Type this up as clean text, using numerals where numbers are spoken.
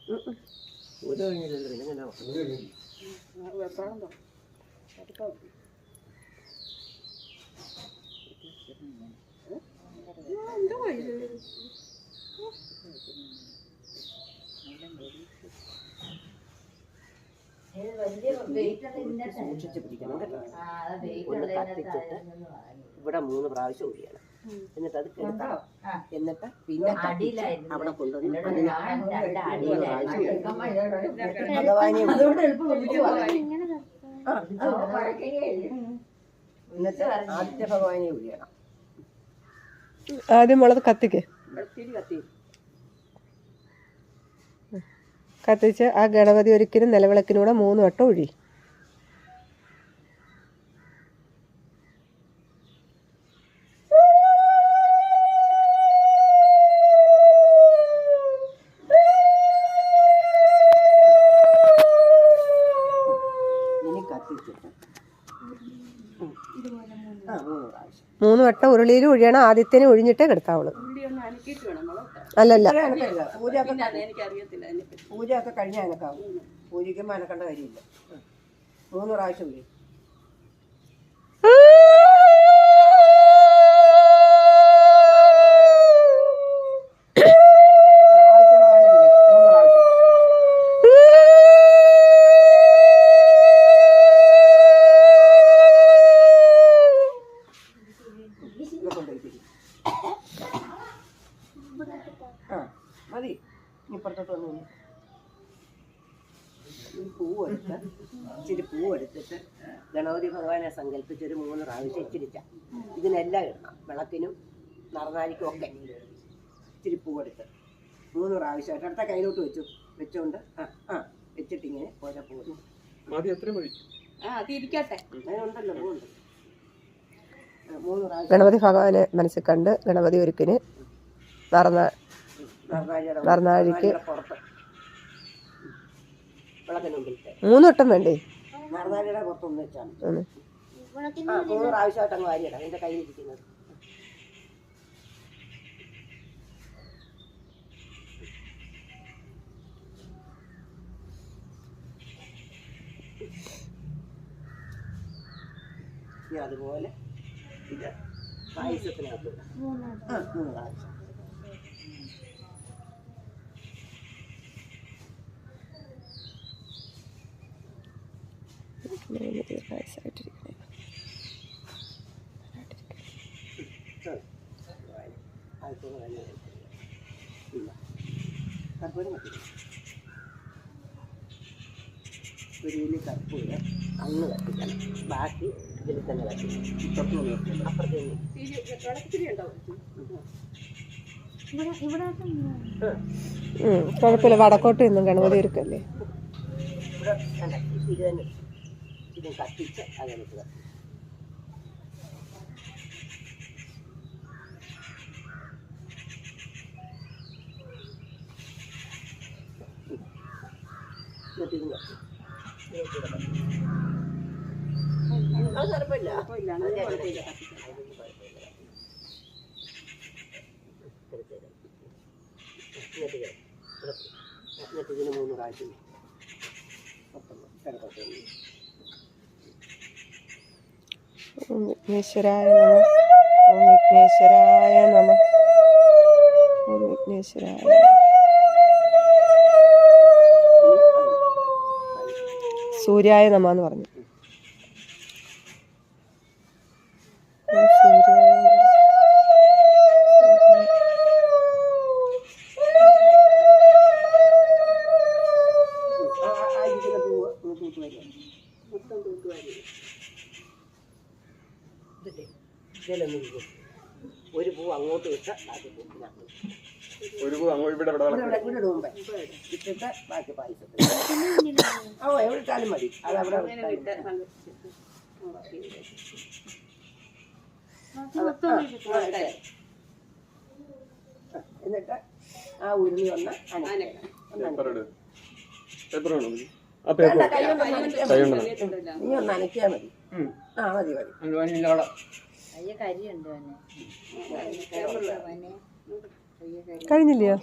പൂജ കഴിഞ്ഞില്ലല്ലോ പിന്നെ എങ്ങനെ സൂക്ഷിച്ച് പിടിക്കണം കേട്ടോ. ഒന്ന് കത്തിച്ചിട്ട് ഇവിടെ 3 പ്രാവശ്യം ഒഴിയണം. എന്നിട്ട് അത് കിടക്കണം. എന്നിട്ട് പിന്നെ അവിടെ കൊണ്ടുവന്ന് ഭഗവാനെ എന്നിട്ട് ആദ്യ ഭഗവാനെ ഒഴിയണം. ആദ്യം മുളക് കത്തിക്ക് കത്തിച്ച് ആ ഗണപതി ഒരിക്കലും നിലവിളക്കിനൂടെ 3 വട്ടം ഒഴി. ഇനി കത്തിച്ചിട്ട് 3 വട്ടം ഉരുളിയിൽ ഒഴിയണം. ആദ്യത്തേന് ഒഴിഞ്ഞിട്ടേ കിടത്താവുള്ളൂ. അല്ലല്ല പൂജയൊക്കെ കഴിഞ്ഞാൽ എനക്കാവും. പൂജിക്കുമ്പോൾ എനക്കേണ്ട കാര്യമില്ല. 3 പ്രാവശ്യം ഒഴി. മതി. ഇപ്പുറത്തോട്ട് വന്നു ഇച്ചിരി പൂവെടുത്തിട്ട് ഗണപതി ഭഗവാനെ സങ്കല്പിച്ചൊരു 3 പ്രാവശ്യം ഇച്ചിരിച്ച ഇതിനെല്ലാം ഇടണം. വിളക്കിനും നറുനാരിക്കും ഒക്കെ ഇച്ചിരി പൂവെടുത്ത് 3 പ്രാവശ്യമായിട്ട് അടുത്ത കയ്യിലോട്ട് വെച്ചുകൊണ്ട് വെച്ചിട്ടിങ്ങനെ ഓരോ പൂവ് അതിനുണ്ടല്ലോ പൂവുണ്ട്. 3 പ്രാവശ്യം ഗണപതി ഭഗവാനെ മനസ്സിൽ കണ്ട് ഗണപതി ഒരുക്കിന് നറുനാഴിക്ക് പുറത്ത് വിളക്കിന് മുമ്പിലത്തെ 3 വട്ടം വേണ്ടേ? നറുനാഴിയുടെ പുറത്തൊന്ന് വെച്ചാണ് 3 പ്രാവശ്യമായിട്ട് അങ്ങ് വാരിയിടാം. എൻ്റെ കയ്യിലിരിക്കുന്നത് അതുപോലെ ഇത് പായസത്തിനകത്ത് 3 പ്രാവശ്യം. ഒരു വലിയ കർപ്പൂരം അങ്ങ് കത്തിക്കണം. ബാക്കി ഇതിൽ തന്നെ കത്തിക്കണം. അപ്പുറത്തേക്ക് കുഴപ്പമില്ല. വടക്കോട്ട് നിന്നും ഗണപതി ഒരുക്കല്ലേ. ഇവിടെ ഇത് തന്നെ ഇത് കത്തിച്ച് അതെനിക്ക് കത്തി കുഴപ്പമില്ല. എന്നിട്ട് ഇതിന് 3 പ്രാവശ്യം ഓം വിഘ്നേശ്വരായ നമഃ. ഓം വിഘ്നേശ്വരായ നമഃ. ഓം വിഘ്നേശ്വരായ. സൂര്യായ നമഃ എന്ന് പറഞ്ഞു. ഒരു പൂ അങ്ങോട്ട് ഇട്ട് ബാക്കി ഇട്ടിട്ട് ബാക്കി പായസത്തിൽ എവിടെ ഇട്ടാലും മതി. അതവിടെ എന്നിട്ട് ആ ഉരുളി ഒന്ന് നീ ഒന്ന് അനക്കിയാൽ മതി. മതി കഴിഞ്ഞില്ലയോ?